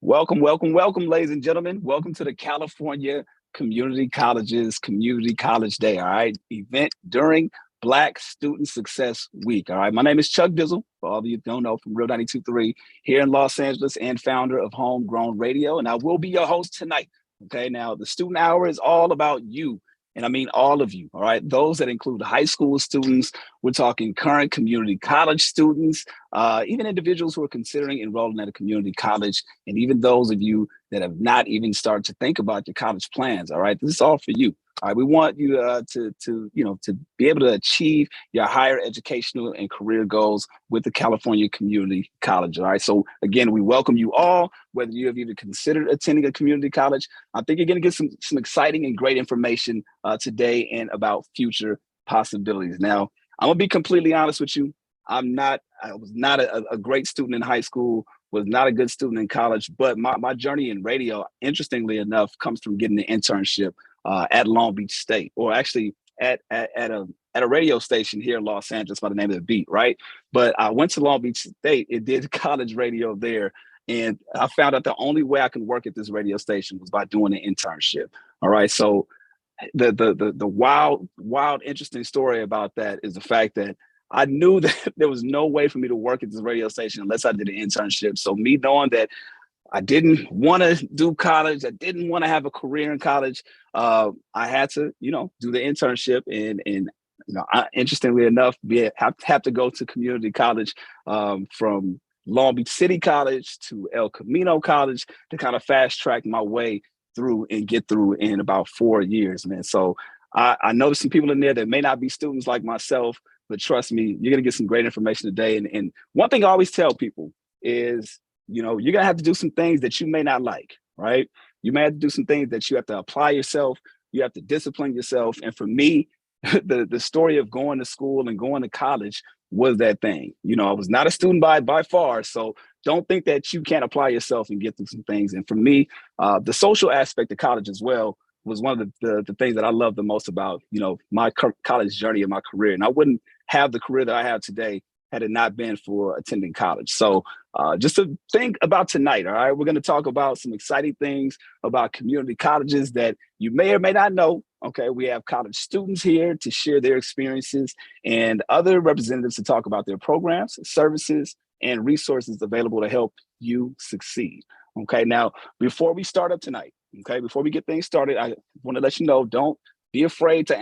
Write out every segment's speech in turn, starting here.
Welcome, welcome, welcome, ladies and gentlemen. Welcome to the California Community Colleges Community College Day, all right? Event during Black Student Success Week, all right? My name is Chuck Dizzle, for all of you who don't know, from Real 92.3 here in Los Angeles and founder of Homegrown Radio, and I will be your host tonight, okay? Now, the student hour is all about you, and I mean all of you, all right? Those that include high school students, we're talking current community college students, even individuals who are considering enrolling at a community college, and even those of you that have not even started to think about your college plans. All right, this is all for you. All right, we want you to be able to achieve your higher educational and career goals with the California Community College. All right, so again, we welcome you all, whether you have even considered attending a community college. I think you're going to get some exciting and great information today and about future possibilities. Now, I'm gonna be completely honest with you. I was not a great student in high school, was not a good student in college, but my journey in radio, interestingly enough, comes from getting an internship at Long Beach State, or actually at a radio station here in Los Angeles by the name of The Beat, right? But I went to Long Beach State, it did college radio there, and I found out the only way I could work at this radio station was by doing an internship. All right, so the wild, interesting story about that is the fact that I knew that there was no way for me to work at this radio station unless I did an internship. So me knowing that I didn't want to do college, I didn't want to have a career in college, I had to, do the internship and interestingly enough, have to go to community college from Long Beach City College to El Camino College to kind of fast track my way through and get through in about 4 years, man. So I know there's some people in there that may not be students like myself, but trust me, you're gonna get some great information today. And one thing I always tell people is, you're gonna have to do some things that you may not like, right? You may have to do some things that you have to apply yourself, you have to discipline yourself. And for me, the story of going to school and going to college was that thing. I was not a student by far, so don't think that you can't apply yourself and get through some things. And for me, the social aspect of college as well was one of the things that I love the most about, my college journey and my career. And I wouldn't have the career that I have today had it not been for attending college. So just to think about tonight, all right, we're going to talk about some exciting things about community colleges that you may or may not know. Okay, we have college students here to share their experiences and other representatives to talk about their programs, services, and resources available to help you succeed. Okay, now, before we start up tonight, before we get things started, I want to let you know, don't be afraid to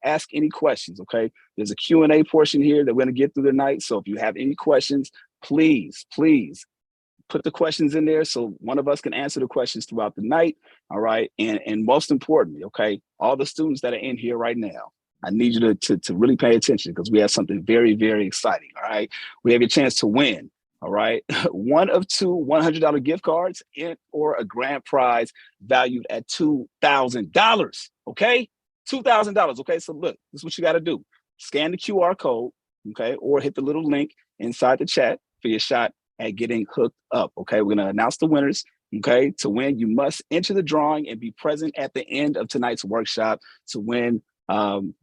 ask any questions, okay? There's a Q&A portion here that we're going to get through tonight. So if you have any questions, please put the questions in there so one of us can answer the questions throughout the night, all right? And most importantly, okay, all the students that are in here right now, I need you to really pay attention because we have something very, very exciting, all right? We have a chance to win, all right? One of two $100 gift cards or a grand prize valued at $2,000, okay? $2,000, okay? So look, this is what you got to do. Scan the QR code, okay? Or hit the little link inside the chat for your shot at getting hooked up, okay? We're going to announce the winners, okay? To win, you must enter the drawing and be present at the end of tonight's workshop to win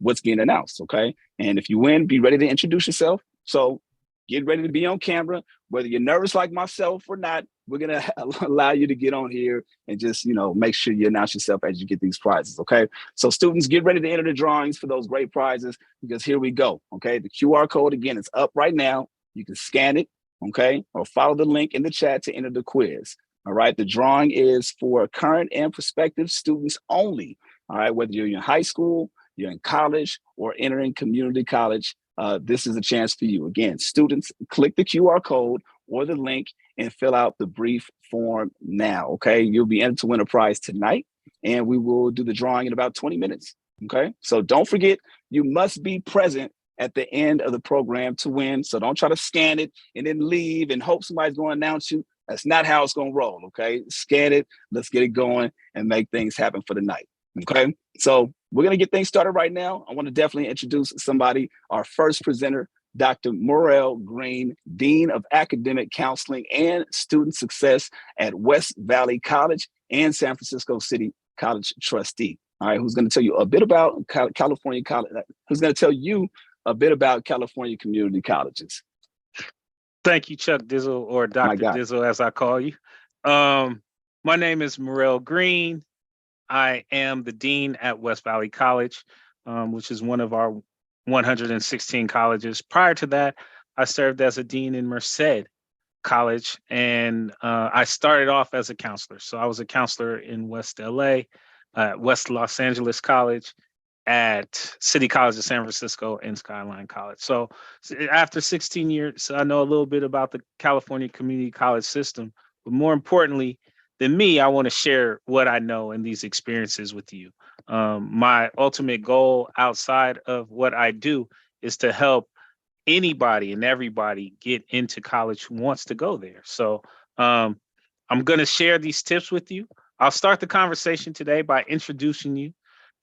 what's being announced, okay? And if you win, be ready to introduce yourself. So get ready to be on camera, whether you're nervous like myself or not. We're going to allow you to get on here and just, make sure you announce yourself as you get these prizes, okay? So students, get ready to enter the drawings for those great prizes because here we go, okay? The QR code, again, is up right now. You can scan it, okay? Or follow the link in the chat to enter the quiz, all right? The drawing is for current and prospective students only, all right? Whether you're in high school, you're in college, or entering community college, this is a chance for you. Again, students, click the QR code or the link and fill out the brief form now, okay? You'll be entered to win a prize tonight, and we will do the drawing in about 20 minutes, okay? So don't forget, you must be present at the end of the program to win. So don't try to scan it and then leave and hope somebody's going to announce you. That's not how it's going to roll, okay? Scan it, let's get it going and make things happen for the night, okay? So we're going to get things started right now. I want to definitely introduce somebody, our first presenter, Dr. Morrell Green, Dean of Academic Counseling and Student Success at West Valley College and San Francisco City College trustee. All right, who's going to tell you a bit about California College, who's going to tell you a bit about California community colleges. Thank you, Chuck Dizzle, or Dr. Dizzle, as I call you. My name is Morel Green. I am the dean at West Valley College, which is one of our 116 colleges. Prior to that, I served as a dean in Merced College, and I started off as a counselor. So I was a counselor in West LA, West Los Angeles College, at City College of San Francisco, and Skyline College. So after 16 years, I know a little bit about the California community college system, but more importantly than me, I want to share what I know and these experiences with you. My ultimate goal outside of what I do is to help anybody and everybody get into college who wants to go there. So um, I'm going to share these tips with you. I'll start the conversation today by introducing you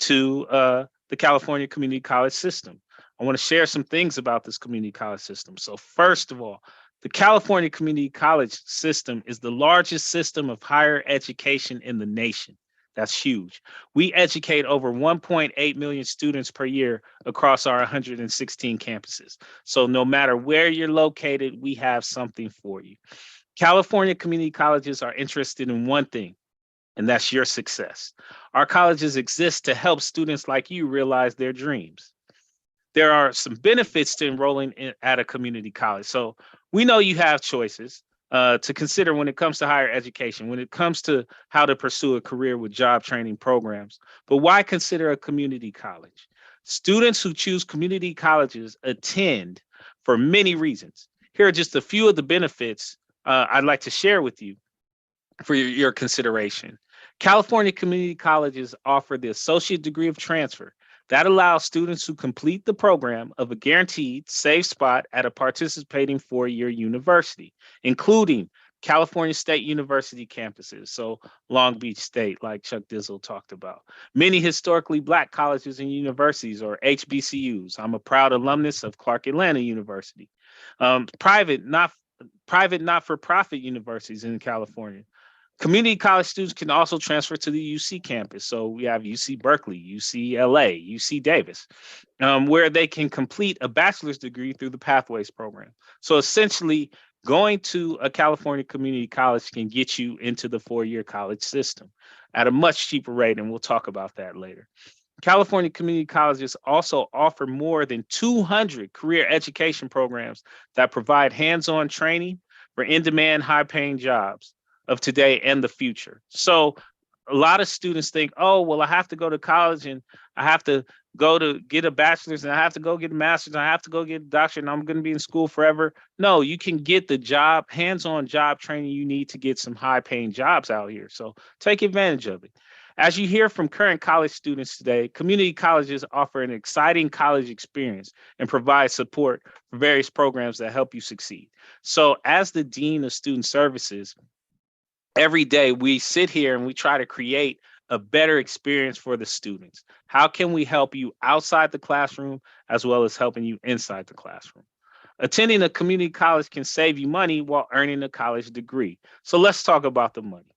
to the California Community College system. I want to share some things about this community college system. So first of all, the California Community College system is the largest system of higher education in the nation. That's huge. We educate over 1.8 million students per year across our 116 campuses. So no matter where you're located, we have something for you. California community colleges are interested in one thing, and that's your success. Our colleges exist to help students like you realize their dreams. There are some benefits to enrolling at a community college. So we know you have choices to consider when it comes to higher education, when it comes to how to pursue a career with job training programs. But why consider a community college? Students who choose community colleges attend for many reasons. Here are just a few of the benefits I'd like to share with you for your consideration. California community colleges offer the associate degree of transfer. That allows students who complete the program of a guaranteed safe spot at a participating four-year university, including California State University campuses, so Long Beach State, like Chuck Dizzle talked about. Many historically Black colleges and universities, or HBCUs. I'm a proud alumnus of Clark Atlanta University. Private, not-for-profit universities in California. Community college students can also transfer to the UC campus. So we have UC Berkeley, UCLA, UC Davis, where they can complete a bachelor's degree through the Pathways program. So essentially, going to a California community college can get you into the four-year college system at a much cheaper rate, and we'll talk about that later. California community colleges also offer more than 200 career education programs that provide hands-on training for in-demand, high-paying jobs of today and the future. So a lot of students think, oh, well, I have to go to college and I have to go to get a bachelor's and I have to go get a master's and I have to go get a doctorate and I'm going to be in school forever. No, you can get the job, hands-on job training you need to get some high-paying jobs out here. So take advantage of it. As you hear from current college students today, community colleges offer an exciting college experience and provide support for various programs that help you succeed. So as the Dean of Student Services, every day we sit here and we try to create a better experience for the students. How can we help you outside the classroom as well as helping you inside the classroom? Attending a community college can save you money while earning a college degree. So let's talk about the money.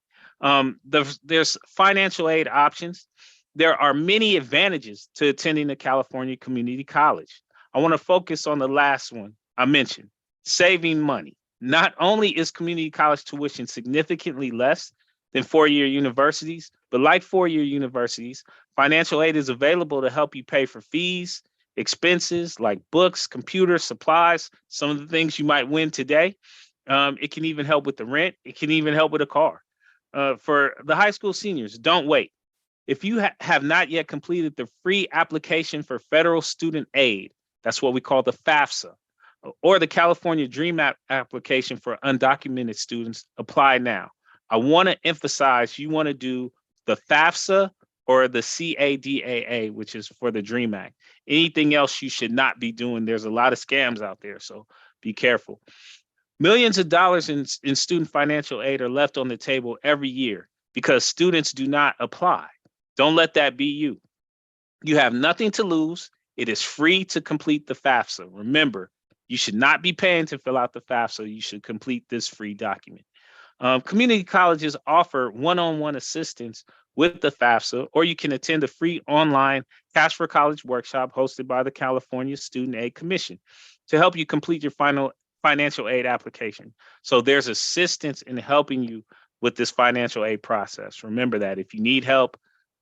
There's financial aid options. There are many advantages to attending a California community college. I want to focus on the last one I mentioned, saving money. Not only is community college tuition significantly less than four-year universities, but like four-year universities, financial aid is available to help you pay for fees, expenses like books, computers, supplies, some of the things you might win today. It can even help with the rent. It can even help with a car. For the high school seniors, don't wait. If you have not yet completed the free application for federal student aid, that's what we call the FAFSA, or the California Dream Act application for undocumented students, apply now. I want to emphasize you want to do the FAFSA or the CADAA, which is for the Dream Act. Anything else you should not be doing. There's a lot of scams out there, so be careful. Millions of dollars in student financial aid are left on the table every year because students do not apply. Don't let that be you. You have nothing to lose. It is free to complete the FAFSA. Remember, you should not be paying to fill out the FAFSA. You should complete this free document. Community colleges offer one-on-one assistance with the FAFSA, or you can attend a free online Cash for College workshop hosted by the California Student Aid Commission to help you complete your final financial aid application. So there's assistance in helping you with this financial aid process. Remember that if you need help,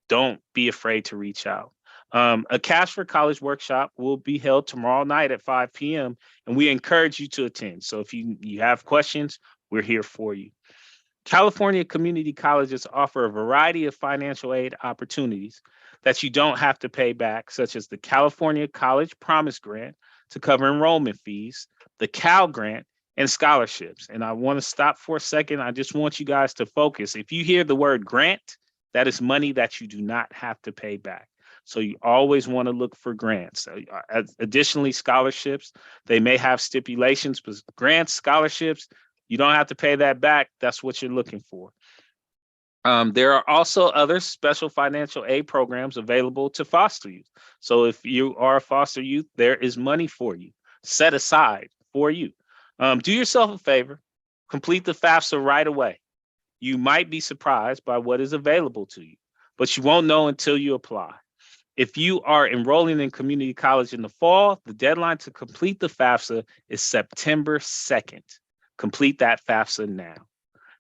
don't be afraid to reach out. A Cash for College workshop will be held tomorrow night at 5 p.m. and we encourage you to attend. So if you have questions, we're here for you. California community colleges offer a variety of financial aid opportunities that you don't have to pay back, such as the California College Promise Grant to cover enrollment fees, the Cal Grant, and scholarships. And I want to stop for a second. I just want you guys to focus. If you hear the word grant, that is money that you do not have to pay back. So you always want to look for grants. Additionally, scholarships, they may have stipulations, but grants, scholarships, you don't have to pay that back. That's what you're looking for. There are also other special financial aid programs available to foster youth. So if you are a foster youth, there is money for you set aside for you. Do yourself a favor, complete the FAFSA right away. You might be surprised by what is available to you, but you won't know until you apply. If you are enrolling in community college in the fall, the deadline to complete the FAFSA is September 2nd. Complete that FAFSA now.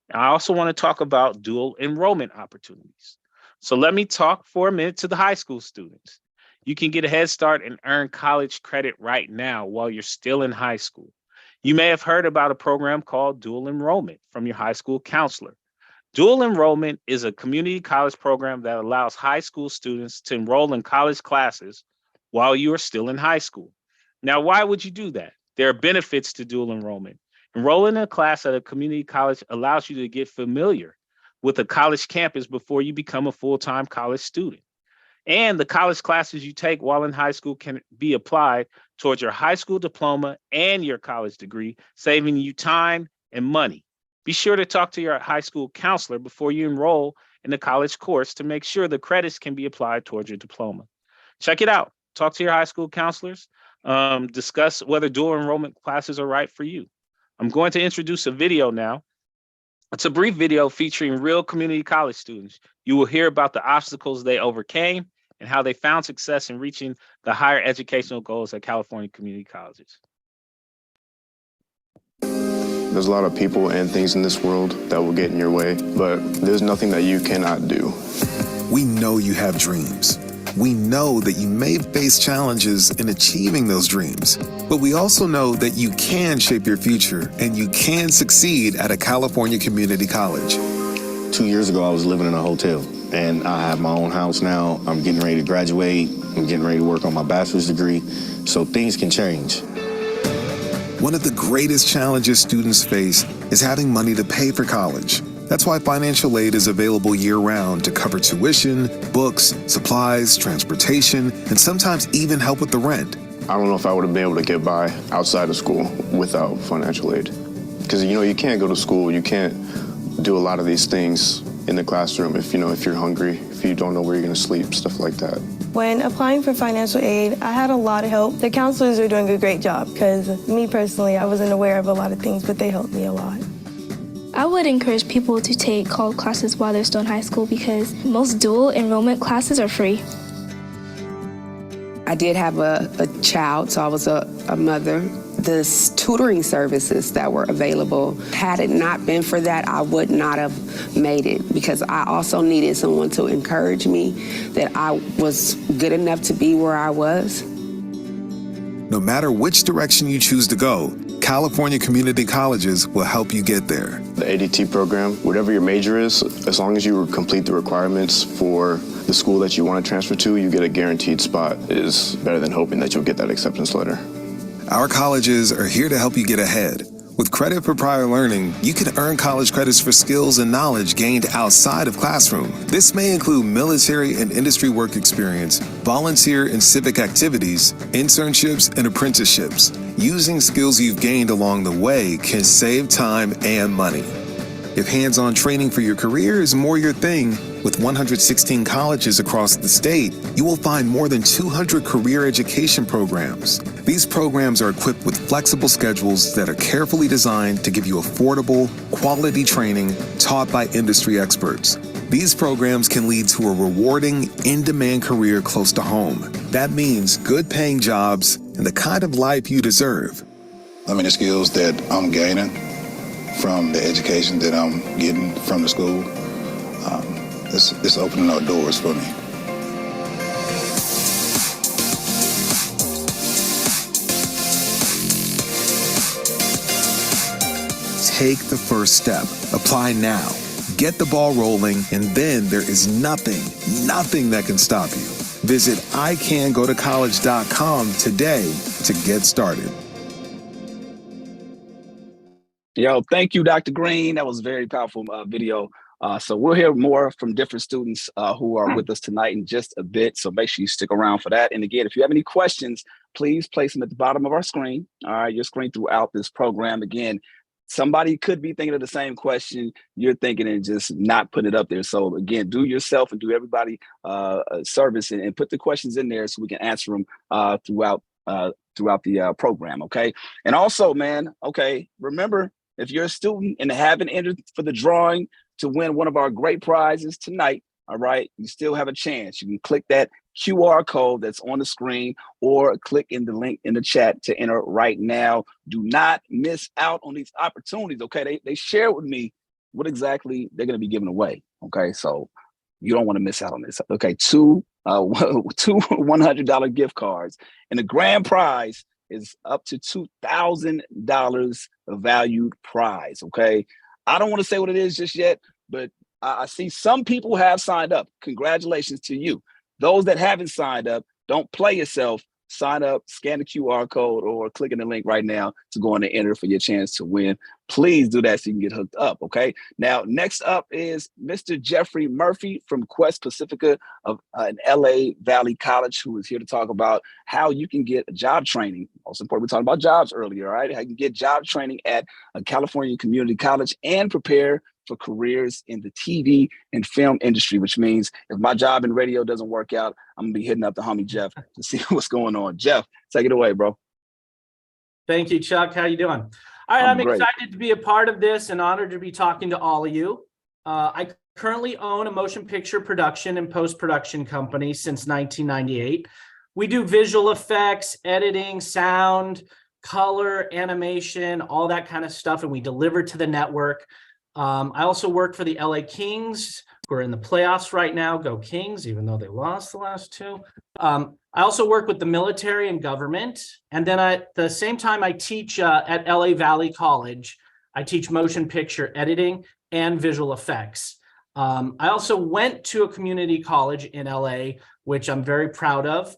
And I also want to talk about dual enrollment opportunities. So let me talk for a minute to the high school students. You can get a head start and earn college credit right now while you're still in high school. You may have heard about a program called dual enrollment from your high school counselor. Dual enrollment is a community college program that allows high school students to enroll in college classes while you are still in high school. Now, why would you do that? There are benefits to dual enrollment. Enrolling in a class at a community college allows you to get familiar with a college campus before you become a full-time college student. And the college classes you take while in high school can be applied towards your high school diploma and your college degree, saving you time and money. Be sure to talk to your high school counselor before you enroll in the college course to make sure the credits can be applied towards your diploma. Check it out. Talk to your high school counselors. Discuss whether dual enrollment classes are right for you. I'm going to introduce a video now. It's a brief video featuring real community college students. You will hear about the obstacles they overcame and how they found success in reaching the higher educational goals at California community colleges. There's a lot of people and things in this world that will get in your way, but there's nothing that you cannot do. We know you have dreams. We know that you may face challenges in achieving those dreams, but we also know that you can shape your future and you can succeed at a California community college. 2 years ago, I was living in a hotel, and I have my own house now. I'm getting ready to graduate. I'm getting ready to work on my bachelor's degree, so things can change. One of the greatest challenges students face is having money to pay for college. That's why financial aid is available year-round to cover tuition, books, supplies, transportation, and sometimes even help with the rent. I don't know if I would have been able to get by outside of school without financial aid. Because, you can't go to school, you can't do a lot of these things in the classroom if you're hungry, if you don't know where you're going to sleep, stuff like that. When applying for financial aid, I had a lot of help. The counselors are doing a great job because me personally, I wasn't aware of a lot of things, but they helped me a lot. I would encourage people to take college classes while they're still in high school because most dual enrollment classes are free. I did have a child, so I was a mother. The tutoring services that were available, had it not been for that, I would not have made it because I also needed someone to encourage me that I was good enough to be where I was. No matter which direction you choose to go, California community colleges will help you get there. The ADT program, whatever your major is, as long as you complete the requirements for the school that you want to transfer to, you get a guaranteed spot. It is better than hoping that you'll get that acceptance letter. Our colleges are here to help you get ahead. With credit for prior learning, you can earn college credits for skills and knowledge gained outside of classroom. This may include military and industry work experience, volunteer and civic activities, internships, and apprenticeships. Using skills you've gained along the way can save time and money. If hands-on training for your career is more your thing, with 116 colleges across the state, you will find more than 200 career education programs. These programs are equipped with flexible schedules that are carefully designed to give you affordable, quality training taught by industry experts. These programs can lead to a rewarding, in-demand career close to home. That means good-paying jobs and the kind of life you deserve. The skills that I'm gaining from the education that I'm getting from the school. It's opening up doors for me. Take the first step. Apply now. Get the ball rolling, and then there is nothing that can stop you. Visit icangotocollege.com today to get started. Yo, thank you, Dr. Green. That was a very powerful video. So we'll hear more from different students who are with us tonight in just a bit. So make sure you stick around for that. And again, if you have any questions, please place them at the bottom of our screen. All right, your screen throughout this program. Again, somebody could be thinking of the same question you're thinking and just not put it up there. So again, do yourself and do everybody a service and put the questions in there so we can answer them throughout the program. Okay. And also, man, okay, remember, if you're a student and haven't entered for the drawing to win one of our great prizes tonight, all right, you still have a chance. You can click that QR code that's on the screen or click in the link in the chat to enter right now. Do not miss out on these opportunities, okay? They share with me what exactly they're going to be giving away, okay? So you don't want to miss out on this, okay? Two $100 gift cards, and the grand prize is up to $2,000 valued prize, okay? I don't want to say what it is just yet, but I see some people have signed up. Congratulations to you. Those that haven't signed up, don't play yourself. Sign up, scan the QR code, or click in the link right now to go in and enter for your chance to win. Please do that so you can get hooked up, okay? Now, next up is Mr. Jeffrey Murphy from Quest Pacifica of LA Valley College, who is here to talk about how you can get job training. Most important, we talked about jobs earlier, all right? How you can get job training at California Community College and prepare for careers in the TV and film industry, which means if my job in radio doesn't work out, I'm gonna be hitting up the homie Jeff to see what's going on. Jeff, take it away, bro. Thank you, Chuck. How you doing? All right, I'm great. excited to be a part of this and honored to be talking to all of you. I currently own a motion picture production and post-production company since 1998. We do visual effects, editing, sound, color, animation, all that kind of stuff, and we deliver to the network. I also work for the LA Kings. We're in the playoffs right now. Go Kings, even though they lost the last two. I also work with the military and government. And then at the same time, I teach at LA Valley College. I teach motion picture editing and visual effects. I also went to a community college in LA, which I'm very proud of.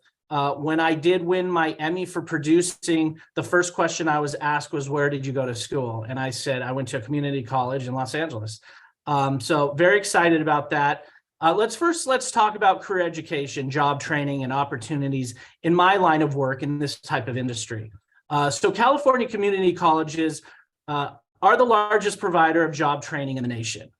When I did win my Emmy for producing, the first question I was asked was, where did you go to school? And I said, I went to a community college in Los Angeles. So very excited about that. Let's talk about career education, job training, and opportunities in my line of work in this type of industry. So California community colleges are the largest provider of job training in the nation.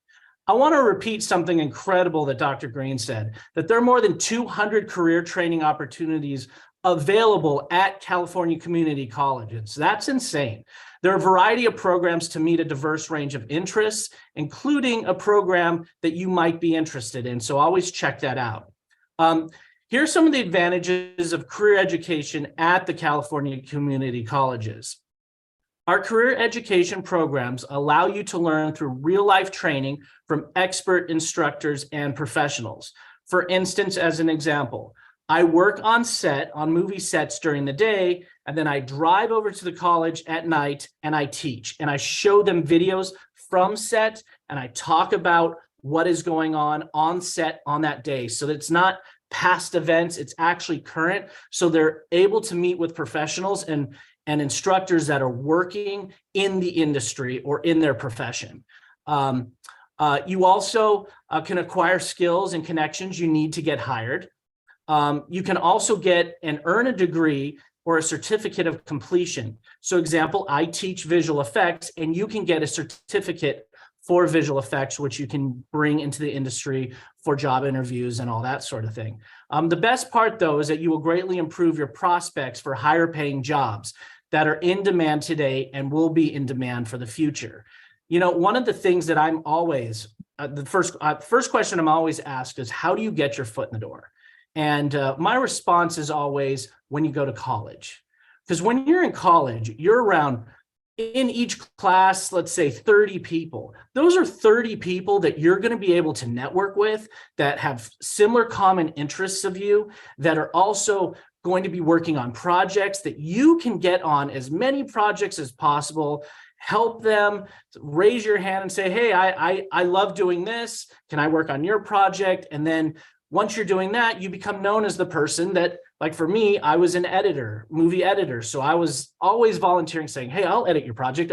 I want to repeat something incredible that Dr. Green said, that there are more than 200 career training opportunities available at California community colleges. That's insane. There are a variety of programs to meet a diverse range of interests, including a program that you might be interested in. So always check that out. Here's some of the advantages of career education at the California community colleges. Our career education programs allow you to learn through real-life training from expert instructors and professionals. For instance, as an example, I work on set, on movie sets during the day, and then I drive over to the college at night and I teach. And I show them videos from set and I talk about what is going on set on that day. So that it's not past events, it's actually current. So they're able to meet with professionals and instructors that are working in the industry or in their profession. You also can acquire skills and connections you need to get hired. You can also get and earn a degree or a certificate of completion. So example, I teach visual effects and you can get a certificate for visual effects, which you can bring into the industry for job interviews and all that sort of thing. The best part though is that you will greatly improve your prospects for higher paying jobs that are in demand today and will be in demand for the future. You know, one of the things that I'm always, the first question I'm always asked is, how do you get your foot in the door? And my response is always, when you go to college. Because when you're in college, you're around in each class, let's say 30 people. Those are 30 people that you're going to be able to network with, that have similar common interests of you, that are also going to be working on projects that you can get on as many projects as possible. Help them, raise your hand and say, hey, I love doing this. Can I work on your project? And then once you're doing that, you become known as the person that, like for me, I was an editor, movie editor. So I was always volunteering, saying, hey, I'll edit your project,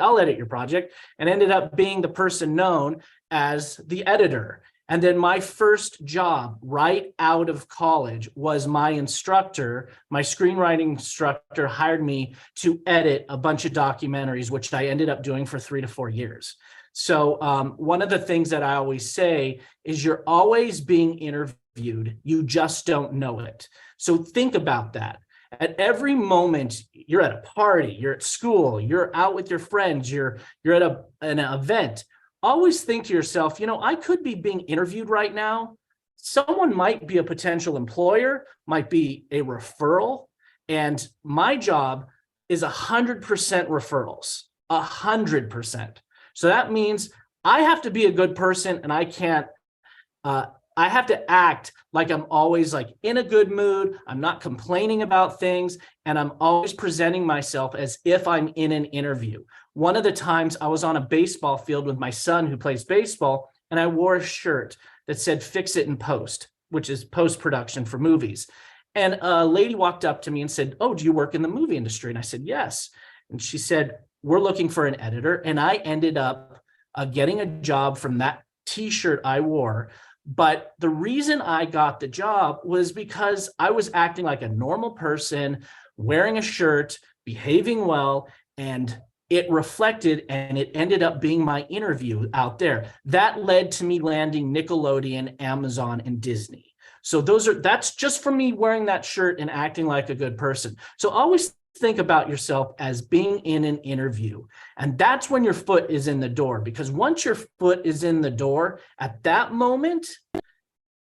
and ended up being the person known as the editor. And then my first job right out of college was my instructor, my screenwriting instructor hired me to edit a bunch of documentaries, which I ended up doing for 3 to 4 years. So one of the things that I always say is you're always being interviewed. You just don't know it. So think about that. At every moment, you're at a party, you're at school, you're out with your friends, you're at an event. Always think to yourself, you know, I could be being interviewed right now. Someone might be a potential employer, might be a referral. And my job is 100% referrals, 100%. So that means I have to be a good person, and I can't, I have to act like I'm always like in a good mood. I'm not complaining about things, and I'm always presenting myself as if I'm in an interview. One of the times I was on a baseball field with my son who plays baseball, and I wore a shirt that said "Fix It in Post," which is post-production for movies. And a lady walked up to me and said, "Oh, do you work in the movie industry?" And I said, "Yes." And she said, "We're looking for an editor." And I ended up getting a job from that t-shirt I wore. But the reason I got the job was because I was acting like a normal person, wearing a shirt, behaving well, and it reflected, and it ended up being my interview out there. That led to me landing Nickelodeon, Amazon, and Disney. So that's just from me wearing that shirt and acting like a good person. So always think about yourself as being in an interview. And that's when your foot is in the door, because once your foot is in the door, at that moment,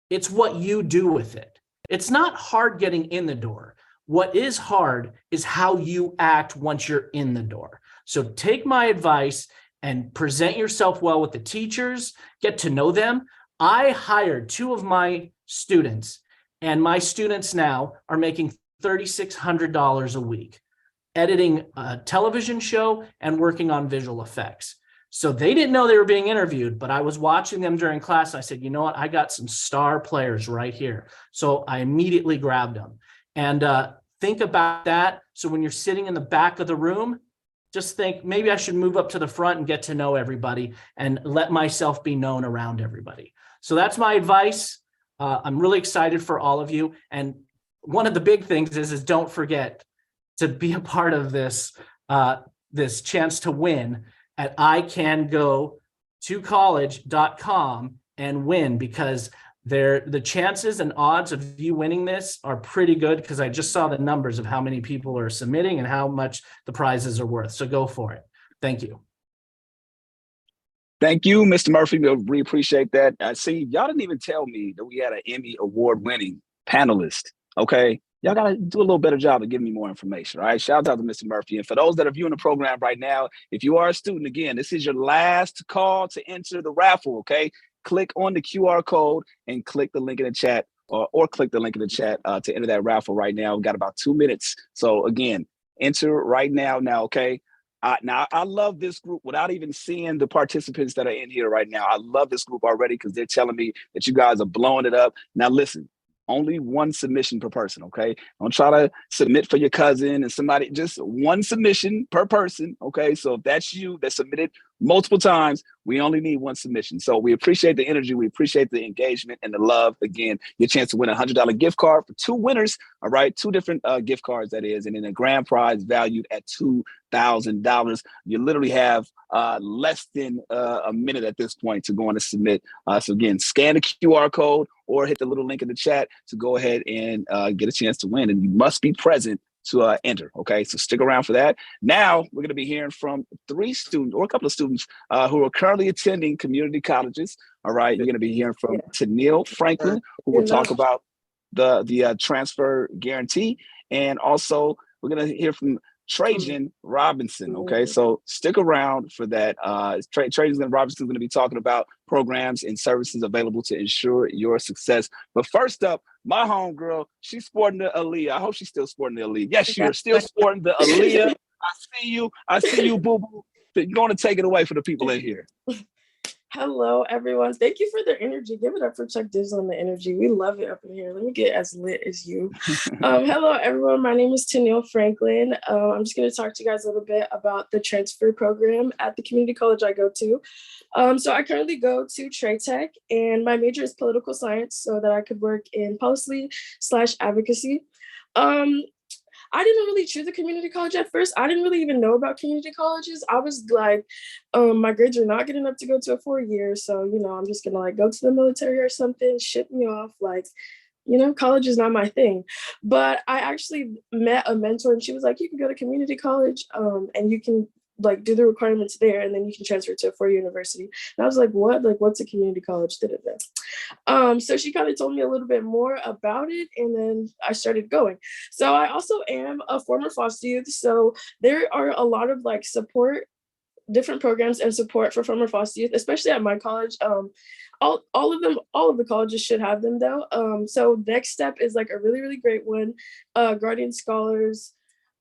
it's what you do with it. It's not hard getting in the door. What is hard is how you act once you're in the door. So take my advice and present yourself well with the teachers, get to know them. I hired 2 of my students, and my students now are making $3,600 a week, editing a television show and working on visual effects. So they didn't know they were being interviewed, but I was watching them during class. I said, you know what? I got some star players right here. So I immediately grabbed them. And think about that. So when you're sitting in the back of the room, just think, maybe I should move up to the front and get to know everybody and let myself be known around everybody. So that's my advice. I'm really excited for all of you. And one of the big things is don't forget to be a part of this, this chance to win at icangotocollege.com and win, because the chances and odds of you winning this are pretty good, because I just saw the numbers of how many people are submitting and how much the prizes are worth. So go for it. Thank you. Thank you, Mr. Murphy. We appreciate that. I see y'all didn't even tell me that we had an Emmy award-winning panelist. Okay, y'all got to do a little better job of giving me more information. All right, shout out to Mr. Murphy. And for those that are viewing the program right now, if you are a student, again, this is your last call to enter the raffle. Okay, click on the QR code and click the link in the chat, or click the link in the chat to enter that raffle right now. We've got about 2 minutes. So again, enter right now. Okay. Now, I love this group without even seeing the participants that are in here right now. I love this group already because they're telling me that you guys are blowing it up. Now, listen, only 1 submission per person, okay? Don't try to submit for your cousin and somebody, just 1 submission per person, okay? So if that's you that submitted multiple times, we only need 1 submission. So we appreciate the energy. We appreciate the engagement and the love. Again, your chance to win a $100 gift card for 2 winners, all right? 2 different gift cards, that is, and then a grand prize valued at $2,000. You literally have less than a minute at this point to go on and submit. So again, scan the QR code or hit the little link in the chat to go ahead and get a chance to win. And you must be present to enter, okay? So stick around for that. Now, we're gonna be hearing from 3 students, or a couple of students who are currently attending community colleges, all right? You're gonna be hearing from Tennille Franklin, who will talk about the transfer guarantee. And also, we're gonna hear from Trajan Robinson. Okay, so stick around for that. Trajan Robinson is going to be talking about programs and services available to ensure your success. But first up, my homegirl, she's sporting the Aaliyah. I hope she's still sporting the Aaliyah. Yes, you're still sporting the Aaliyah. I see you, boo boo. You're going to take it away for the people in here. Hello, everyone. Thank you for the energy. Give it up for Chuck Dizzle and the energy. We love it up in here. Let me get as lit as you. Hello, everyone. My name is Tennille Franklin. I'm just going to talk to you guys a little bit about the transfer program at the community college I go to. So I currently go to Trey Tech, and my major is political science so that I could work in policy/advocacy. I didn't really choose a community college at first. I didn't really even know about community colleges. I was like, my grades are not good enough to go to a 4-year. So, I'm just gonna like go to the military or something, ship me off. Like, college is not my thing. But I actually met a mentor and she was like, you can go to community college and you can like do the requirements there and then you can transfer to a 4-year university. And I was like, what? Like, what's a community college? So she kind of told me a little bit more about it and then I started going. So I also am a former foster youth. So there are a lot of like different programs and support for former foster youth, especially at my college. All of the colleges should have them though. So Next Step is like a really, really great one. Guardian Scholars,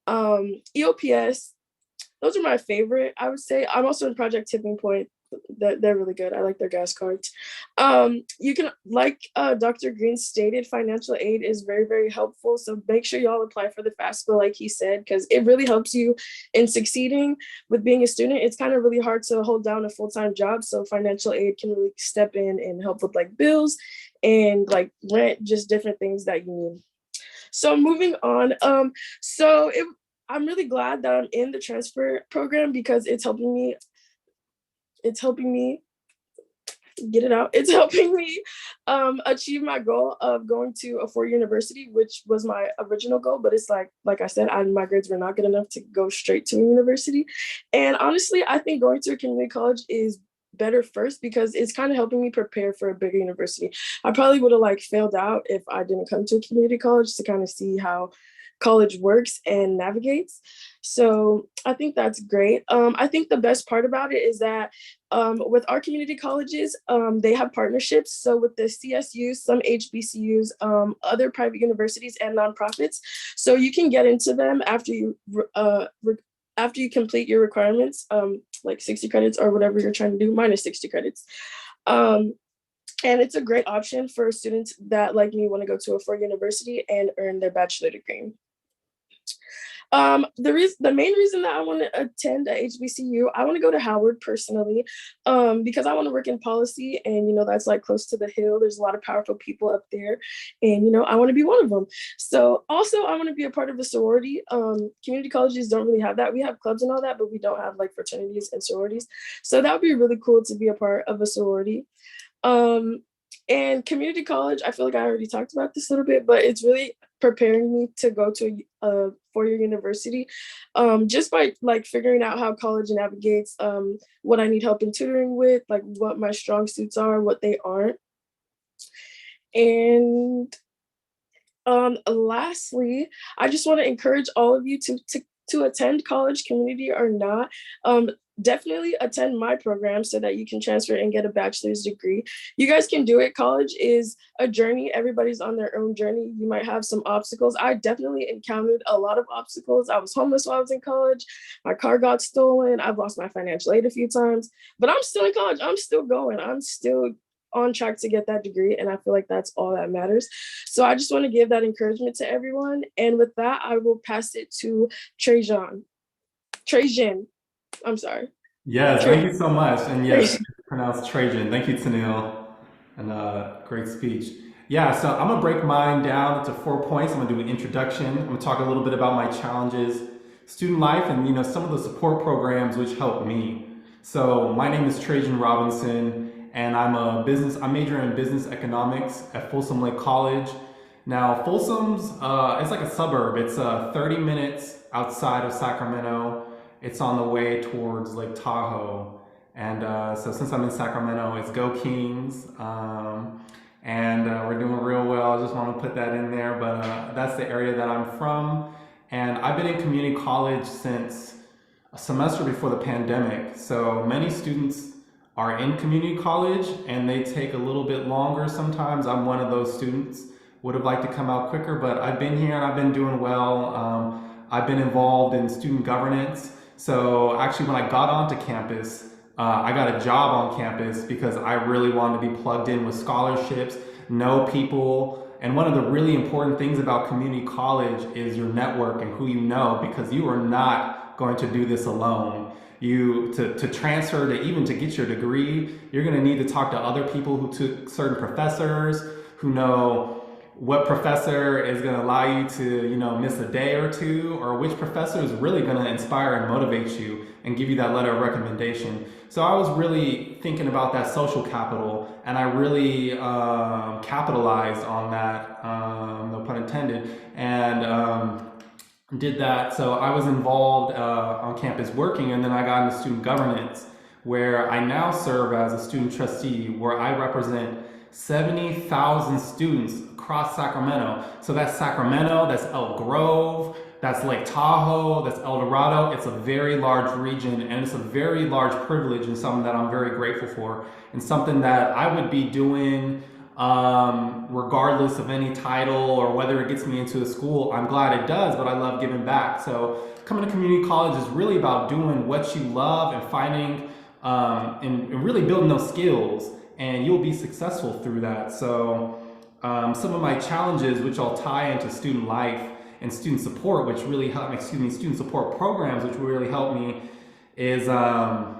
EOPS. Those are my favorite, I would say. I'm also in Project Tipping Point. They're really good. I like their gas cards. You can, like Dr. Green stated, financial aid is very, very helpful. So make sure y'all apply for the FAFSA, like he said, because it really helps you in succeeding with being a student. It's kind of really hard to hold down a full-time job. So financial aid can really step in and help with like bills and like rent, just different things that you need. So moving on. I'm really glad that I'm in the transfer program because it's helping me get it out. It's helping me achieve my goal of going to a 4-year university, which was my original goal. But it's like I said, my grades were not good enough to go straight to a university. And honestly, I think going to a community college is better first because it's kind of helping me prepare for a bigger university. I probably would have like failed out if I didn't come to a community college to kind of see how college works and navigates. So I think that's great. I think the best part about it is that with our community colleges, they have partnerships. So with the CSUs, some HBCUs, other private universities and nonprofits. So you can get into them after you complete your requirements, like 60 credits or whatever you're trying to do, minus 60 credits. And it's a great option for students that, like me, want to go to a 4-year university and earn their bachelor degree. The main reason that I want to attend a HBCU, I want to go to Howard personally, because I want to work in policy and, that's like close to the Hill. There's a lot of powerful people up there and, I want to be one of them. So also I want to be a part of a sorority. Community colleges don't really have that. We have clubs and all that, but we don't have like fraternities and sororities. So that would be really cool to be a part of a sorority. And community college, I feel like I already talked about this a little bit, but it's really preparing me to go to a 4-year university, just by like figuring out how college navigates, what I need help in tutoring with, like what my strong suits are, what they aren't. And lastly, I just want to encourage all of you to attend college, community or not. Definitely attend my program so that you can transfer and get a bachelor's degree. You guys can do it. College is a journey. Everybody's on their own journey. You might have some obstacles. I definitely encountered a lot of obstacles. I was homeless while I was in college. My car got stolen. I've lost my financial aid a few times, but I'm still in college. I'm still going. I'm still on track to get that degree. And I feel like that's all that matters. So I just want to give that encouragement to everyone. And with that, I will pass it to Trajan. I'm sorry. Yes, thank you so much. And yes, it's pronounced Trajan. Thank you, Tennille. And great speech. Yeah, so I'm gonna break mine down into 4 points. I'm gonna do an introduction. I'm gonna talk a little bit about my challenges, student life, and some of the support programs which helped me. So my name is Trajan Robinson, and I'm majoring in business economics at Folsom Lake College. Now, Folsom's it's like a suburb. It's 30 minutes outside of Sacramento. It's on the way towards Lake Tahoe. And so since I'm in Sacramento, it's Go Kings. And we're doing real well. I just want to put that in there, but that's the area that I'm from. And I've been in community college since a semester before the pandemic. So many students are in community college and they take a little bit longer sometimes. I'm one of those students. Would have liked to come out quicker, but I've been here and I've been doing well. I've been involved in student governance. So actually when I got onto campus, I got a job on campus because I really wanted to be plugged in with scholarships, know people. And one of the really important things about community college is your network and who you know, because you are not going to do this alone. To transfer, to even to get your degree, you're gonna need to talk to other people who took certain professors, who know what professor is going to allow you to, miss a day or two, or which professor is really going to inspire and motivate you and give you that letter of recommendation. So I was really thinking about that social capital, and I really capitalized on that, no pun intended, and did that. So I was involved on campus working, and then I got into student governance, where I now serve as a student trustee, where I represent 70,000 students across Sacramento. So that's Sacramento, that's Elk Grove, that's Lake Tahoe, that's El Dorado. It's a very large region, and it's a very large privilege, and something that I'm very grateful for, and something that I would be doing regardless of any title or whether it gets me into a school. I'm glad it does, but I love giving back. So coming to community college is really about doing what you love and finding and really building those skills, and you'll be successful through that. So some of my challenges, which I'll tie into student life and student support, which really help me, student support programs, which really help me, is I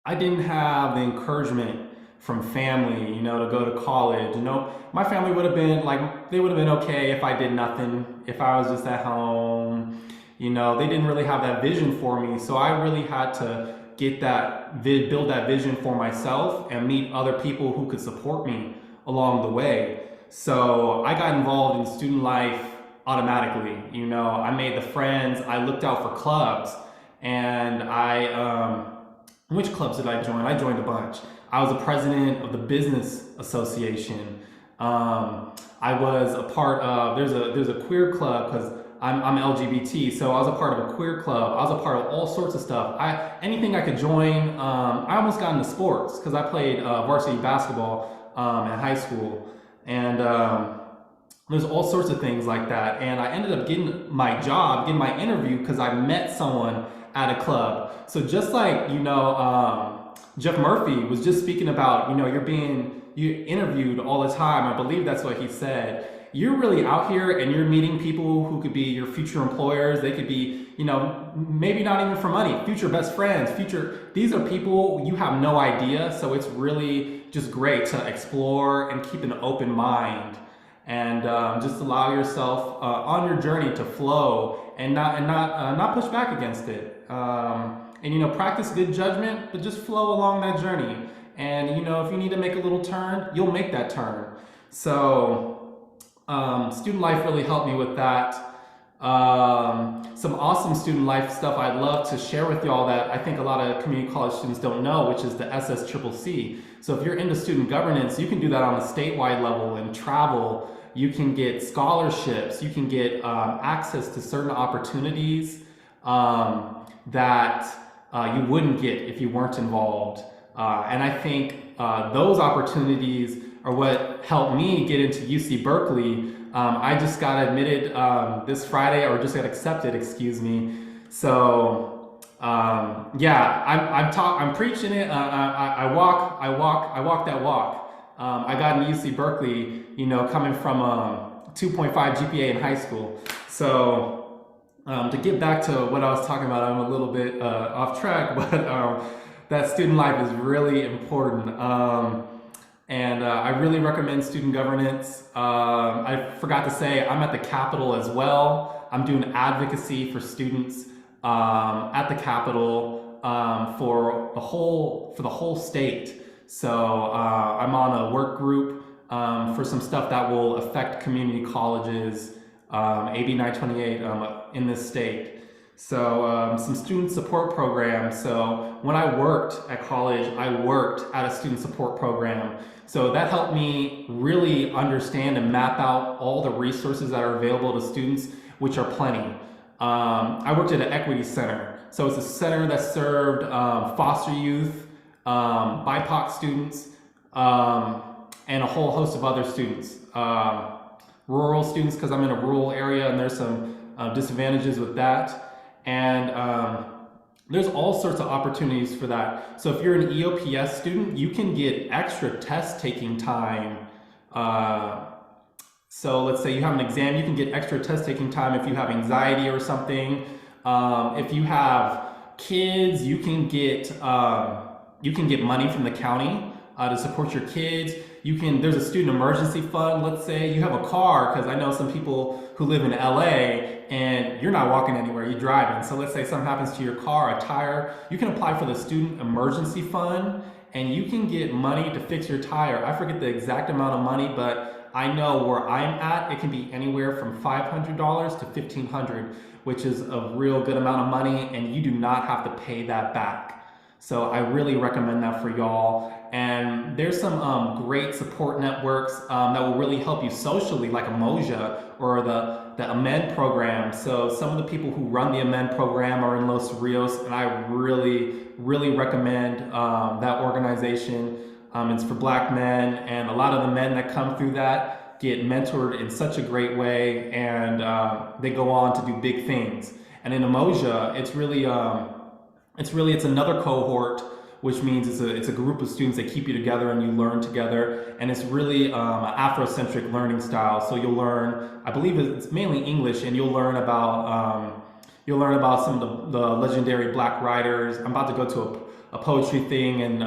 didn't have the encouragement from family, to go to college. My family would have been like, they would have been okay if I did nothing, if I was just at home. They didn't really have that vision for me. So I really had to build that vision for myself and meet other people who could support me along the way. So I got involved in student life automatically. I made the friends, I looked out for clubs, and which clubs did I join? I joined a bunch. I was the president of the Business Association. I was a part of, there's a queer club, because I'm LGBT, so I was a part of a queer club. I was a part of all sorts of stuff. Anything I could join. I almost got into sports because I played varsity basketball in high school, and there's all sorts of things like that. And I ended up getting my interview because I met someone at a club. So just like Jeff Murphy was just speaking about, you interviewed all the time. I believe that's what he said. You're really out here and you're meeting people who could be your future employers. They could be, maybe not even for money, future best friends, these are people you have no idea. So it's really just great to explore and keep an open mind, and just allow yourself on your journey to flow and not push back against it. And practice good judgment, but just flow along that journey. And if you need to make a little turn, you'll make that turn. So student life really helped me with that. Some awesome student life stuff I'd love to share with y'all that I think a lot of community college students don't know, which is the SSCCC. So if you're into student governance, you can do that on a statewide level and travel. You can get scholarships. You can get access to certain opportunities that you wouldn't get if you weren't involved. And I think those opportunities are what helped me get into UC Berkeley. I just got admitted this Friday, or just got accepted, excuse me. So yeah, I'm preaching it. I walk that walk. I got into UC Berkeley, coming from 2.5 GPA in high school. So to get back to what I was talking about, I'm a little bit off track, but that student life is really important. And I really recommend student governance. I forgot to say, I'm at the Capitol as well. I'm doing advocacy for students at the Capitol for the whole state. So I'm on a work group for some stuff that will affect community colleges, AB 928 in this state. So some student support programs. So when I worked at college, I worked at a student support program. So that helped me really understand and map out all the resources that are available to students, which are plenty. I worked at an equity center. So it's a center that served foster youth, BIPOC students, and a whole host of other students. Rural students, because I'm in a rural area and there's some disadvantages with that. And there's all sorts of opportunities for that. So if you're an EOPS student, you can get extra test taking time. So let's say you have an exam, you can get extra test taking time if you have anxiety or something. If you have kids, you can get money from the county to support your kids. There's a student emergency fund. Let's say you have a car, because I know some people who live in LA and you're not walking anywhere, you're driving. So let's say something happens to your car, a tire, you can apply for the student emergency fund and you can get money to fix your tire. I forget the exact amount of money, but I know where I'm at, it can be anywhere from $500 to $1,500, which is a real good amount of money, and you do not have to pay that back. So I really recommend that for y'all. And there's some great support networks that will really help you socially, like Umoja or the Amend program. So some of the people who run the Amend program are in Los Rios, and I really, really recommend that organization. It's for Black men, and a lot of the men that come through that get mentored in such a great way, and they go on to do big things. And in Umoja, it's another cohort, which means it's a group of students that keep you together and you learn together, and it's really an Afrocentric learning style. So you'll learn, I believe it's mainly English, and you'll learn about some of the legendary Black writers. I'm about to go to a poetry thing, and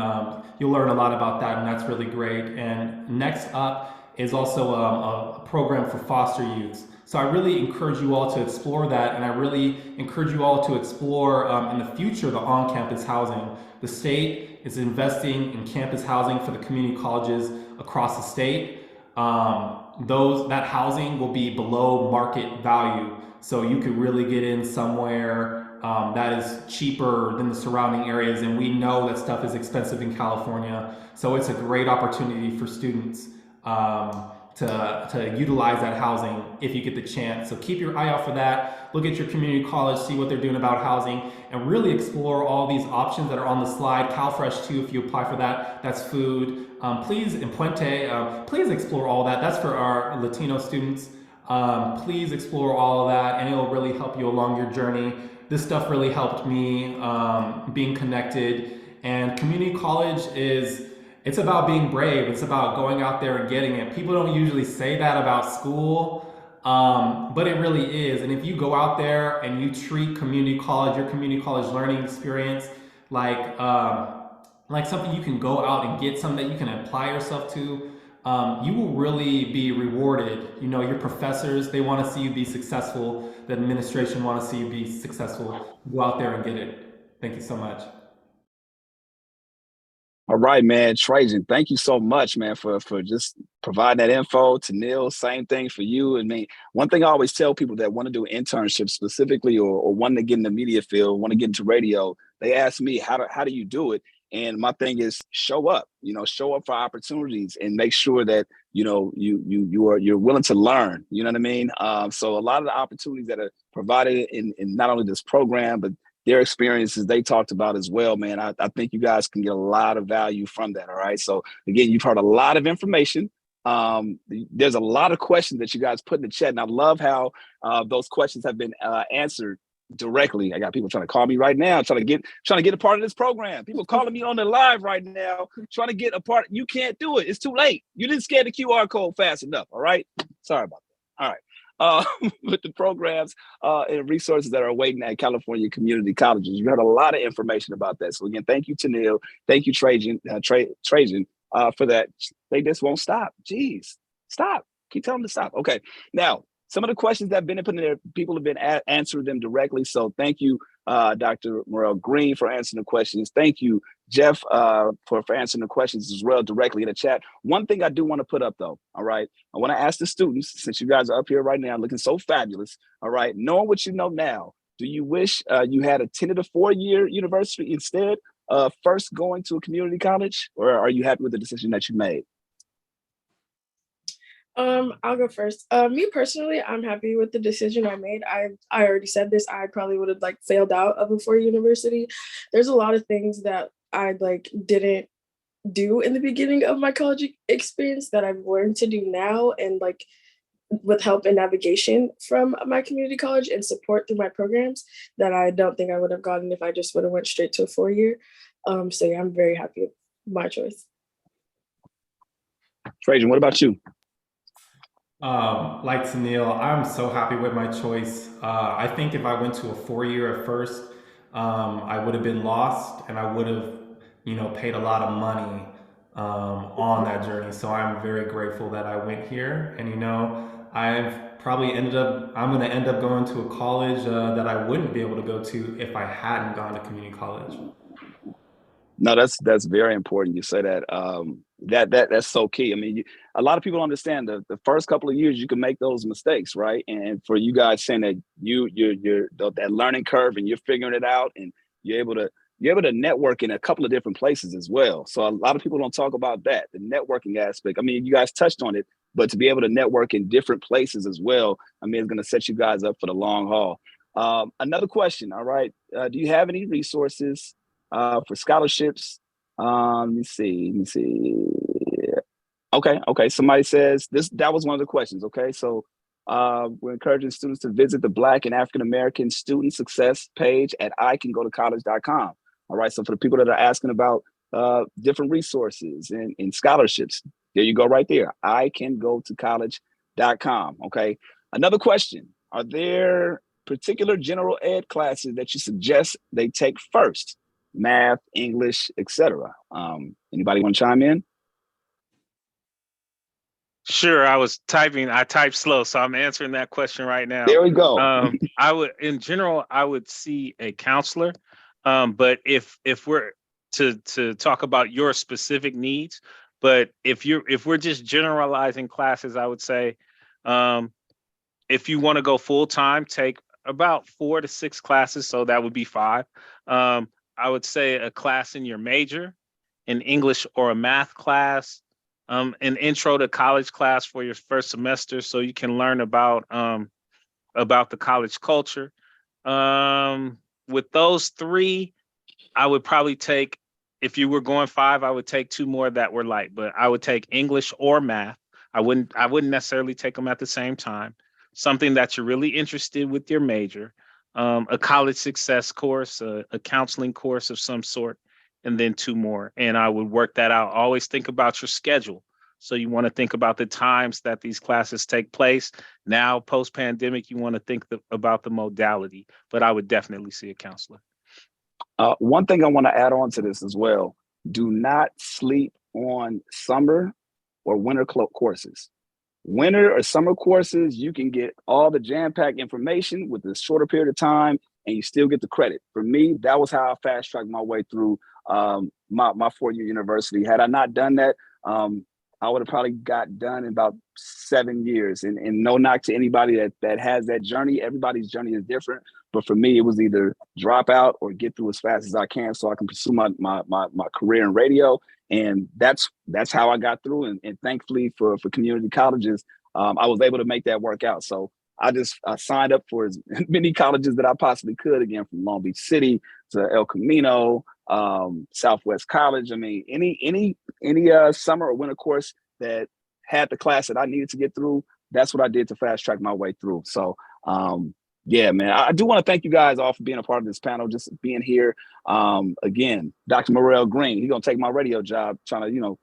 you'll learn a lot about that, and that's really great. And next up is also a program for foster youths. So I really encourage you all to explore that, and I really encourage you all to explore in the future the on-campus housing. The state is investing in campus housing for the community colleges across the state. That housing will be below market value, so you could really get in somewhere that is cheaper than the surrounding areas, and we know that stuff is expensive in California. So it's a great opportunity for students to utilize that housing if you get the chance. So keep your eye out for that. Look at your community college, see what they're doing about housing, and really explore all these options that are on the slide. CalFresh too, if you apply for that, that's food. Please, in Puente, please explore all that. That's for our Latino students. Please explore all of that, and it'll really help you along your journey. This stuff really helped me being connected. And community college it's about being brave. It's about going out there and getting it. People don't usually say that about school, but it really is. And if you go out there and you treat community college, your community college learning experience, like something you can go out and get, something that you can apply yourself to, you will really be rewarded. You know, your professors, they want to see you be successful. The administration want to see you be successful. Go out there and get it. Thank you so much. All right, man. Trajan, thank you so much, man, for just providing that info. To Neil, same thing for you. And me. One thing I always tell people that want to do internships specifically, or want to get in the media field, want to get into radio, they ask me, how do you do it? And my thing is show up, show up for opportunities and make sure that, you're willing to learn, you know what I mean? So a lot of the opportunities that are provided in not only this program, but their experiences they talked about as well, man. I think you guys can get a lot of value from that. All right. So again, you've heard a lot of information. There's a lot of questions that you guys put in the chat, and I love how those questions have been answered directly. I got people trying to call me right now, trying to get a part of this program. People calling me on the live right now, trying to get a part. You can't do it. It's too late. You didn't scan the QR code fast enough. All right. Sorry about that. All right. With the programs and resources that are awaiting at California community colleges. You heard a lot of information about that. So again, thank you to Neil. Thank you, Trajan, for that. They just won't stop. Jeez, stop. Keep telling them to stop. Okay. Now, some of the questions that have been put in there, people have been answering them directly. So thank you, Dr. Morel Green, for answering the questions. Thank you, Jeff, for answering the questions as well directly in the chat. One thing I do want to put up, though, all right, I want to ask the students, since you guys are up here right now looking so fabulous, all right, knowing what you know now, do you wish you had attended a 4-year university instead of first going to a community college, or are you happy with the decision that you made? I'll go first. Me personally, I'm happy with the decision I made. I already said this. I probably would have like failed out of a 4-year university. There's a lot of things that I like didn't do in the beginning of my college experience that I've learned to do now, and like with help and navigation from my community college and support through my programs that I don't think I would have gotten if I just would have went straight to a 4-year. So yeah, I'm very happy with my choice. Trajan, what about you? Like Tennille, I'm so happy with my choice. I think if I went to a 4-year at first, I would have been lost and I would have, paid a lot of money on that journey. So I'm very grateful that I went here. And, I'm going to end up going to a college that I wouldn't be able to go to if I hadn't gone to community college. No, that's very important. You say that. That's so key. I mean, a lot of people don't understand the first couple of years you can make those mistakes, right? And for you guys saying that you're that learning curve and you're figuring it out, and you're able to network in a couple of different places as well. So a lot of people don't talk about that, the networking aspect. I mean, you guys touched on it, but to be able to network in different places as well, I mean, it's going to set you guys up for the long haul. Another question. All right, do you have any resources for scholarships? Let me see. Okay. Somebody says that was one of the questions. Okay. So we're encouraging students to visit the Black and African American Student Success page at iCanGoToCollege.com. All right. So for the people that are asking about different resources and scholarships, there you go right there. iCanGoToCollege.com. Okay. Another question. Are there particular general ed classes that you suggest they take first? Math, English, etc. Anybody want to chime in? Sure. I typed slow, so I'm answering that question right now. There we go. In general, I would see a counselor. But if we're to talk about your specific needs, but if we're just generalizing classes, I would say, if you want to go full time, take about 4 to 6 classes. So that would be 5. I would say a class in your major, an English or a math class, an intro to college class for your first semester, so you can learn about the college culture. With those 3, I would probably take, if you were going 5, I would take 2 more that were light, but I would take English or math. I wouldn't necessarily take them at the same time. Something that you're really interested with your major. A college success course, a counseling course of some sort, and then 2 more. And I would work that out. Always think about your schedule. So you want to think about the times that these classes take place. Now, post-pandemic, you want to think about the modality, but I would definitely see a counselor. One thing I want to add on to this as well, do not sleep on summer or winter courses. Winter or summer courses, you can get all the jam-packed information with a shorter period of time, and you still get the credit. For me, that was how I fast-tracked my way through my 4-year university. Had I not done that, I would have probably got done in about 7 years. And no knock to anybody that has that journey. Everybody's journey is different. But for me, it was either drop out or get through as fast as I can so I can pursue my career in radio. And that's how I got through. And thankfully for community colleges, I was able to make that work out. So I signed up for as many colleges that I possibly could, again, from Long Beach City to El Camino, Southwest College. I mean, any summer or winter course that had the class that I needed to get through, that's what I did to fast track my way through. So yeah, man, I do want to thank you guys all for being a part of this panel, just being here. Again, Dr. Morrell Green, he's gonna take my radio job, trying to,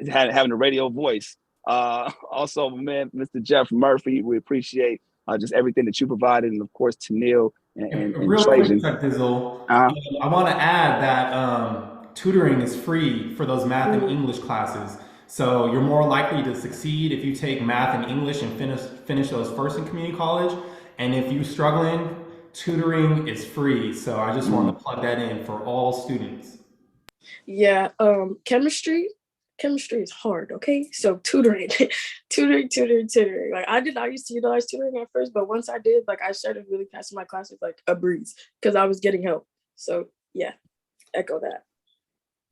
having a radio voice. Also, man, Mr. Jeff Murphy, we appreciate just everything that you provided, and of course, Tennille and real Trajan. quick, Chuck Dizzle, I want to add that tutoring is free for those math and English classes. So you're more likely to succeed if you take math and English and finish those first in community college. And if you're struggling, tutoring is free. So I just want to plug that in for all students. Yeah, chemistry is hard, okay? So tutoring. Like I did not used to utilize tutoring at first, but once I did, like I started really passing my classes like a breeze because I was getting help. So yeah, echo that.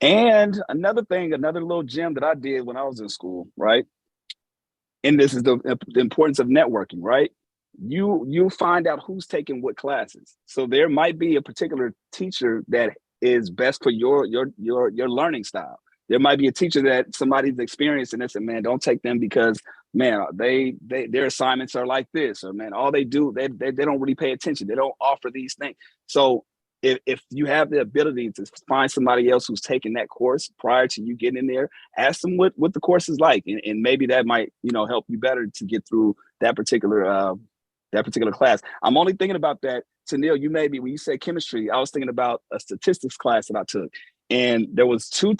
And another thing, another little gem that I did when I was in school, right? and this is the importance of networking, right? You find out who's taking what classes. So there might be a particular teacher that is best for your learning style. There might be a teacher that somebody's experienced and they said, man, don't take them because man, their assignments are like this, or man, all they do, they don't really pay attention. They don't offer these things. So if you have the ability to find somebody else who's taking that course prior to you getting in there, ask them what the course is like, and maybe that might help you better to get through that particular class. I'm only thinking about that. Tanil, you made me, when you said chemistry, I was thinking about a statistics class that I took. And there was two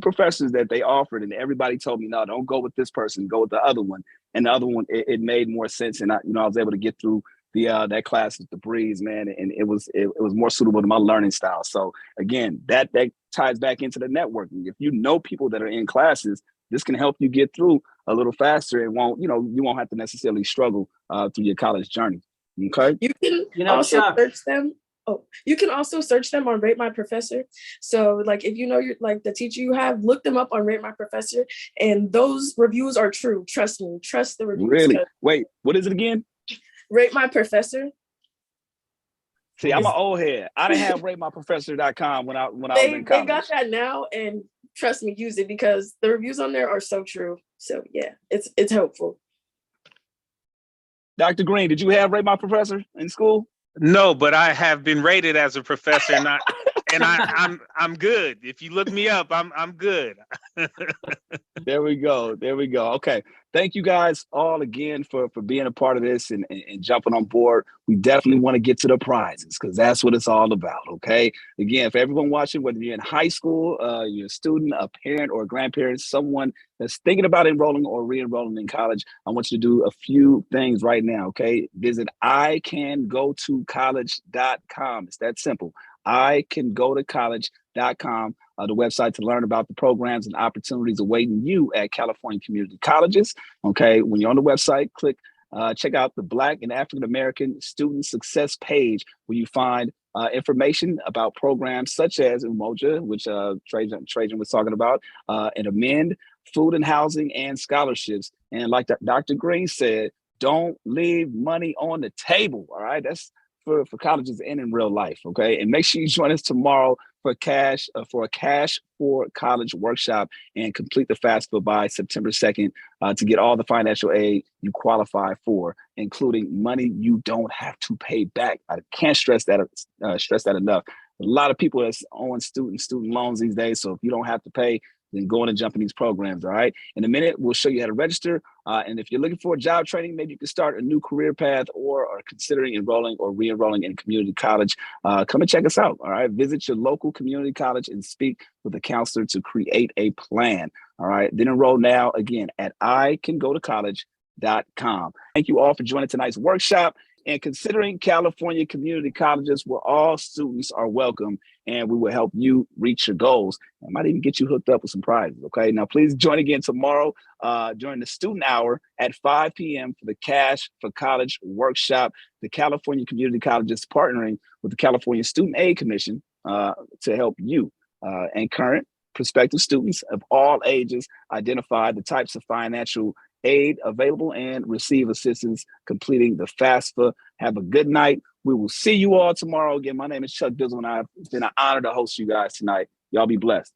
professors that they offered, and everybody told me, no, don't go with this person, go with the other one. And the other one, it made more sense. And I was able to get through that class with the breeze, man. And it was more suitable to my learning style. So again, that ties back into the networking. If you know people that are in classes, this can help you get through a little faster. It won't, you won't have to necessarily struggle through your college journey. Okay. You can also search them. Oh, you can also search them on Rate My Professor. So like if you know you're like the teacher you have, look them up on Rate My Professor, and those reviews are true. Trust me, trust the reviews. Really? Wait, what is it again? Rate My Professor. See, I'm an old head. I didn't have ratemyprofessor.com when I was in college. They got that now, and trust me, use it because the reviews on there are so true. So yeah, it's helpful. Dr. Green, did you have Rate My Professor in school? No, but I have been rated as a professor, and I'm good. If you look me up, I'm good. There we go. Okay. Thank you guys all again for being a part of this and jumping on board. We definitely want to get to the prizes because that's what it's all about. Okay. Again, for everyone watching, whether you're in high school, you're a student, a parent, or a grandparent, someone that's thinking about enrolling or re-enrolling in college, I want you to do a few things right now. Okay. Visit iCanGoToCollege.com. It's that simple. iCanGoToCollege.com, the website to learn about the programs and opportunities awaiting you at California Community Colleges. Okay, when you're on the website, check out the Black and African American Student Success page, where you find information about programs such as Umoja, which Trajan was talking about, and Amend, food and housing, and scholarships. And like Dr. Green said, don't leave money on the table. All right, that's for colleges and in real life. Okay, and make sure you join us tomorrow for a Cash for College workshop and complete the FAFSA by September 2nd to get all the financial aid you qualify for, including money you don't have to pay back. I can't stress that enough. A lot of people that's owing student loans these days. So if you don't have to pay, then go in and jump in these programs. All right. In a minute, we'll show you how to register. And if you're looking for a job training, maybe you can start a new career path or are considering enrolling or re-enrolling in community college. Come and check us out. All right. Visit your local community college and speak with a counselor to create a plan. All right. Then enroll now again at iCanGoToCollege.com. Thank you all for joining tonight's workshop and considering California community colleges where all students are welcome, and we will help you reach your goals. I might even get you hooked up with some prizes. Okay. Now, please join again tomorrow during the student hour at 5 p.m. for the Cash for College workshop. The California Community College is partnering with the California Student Aid Commission to help you and current prospective students of all ages identify the types of financial aid available and receive assistance completing the FAFSA. Have a good night. We will see you all tomorrow. Again, my name is Chuck Dizzle, and it's been an honor to host you guys tonight. Y'all be blessed.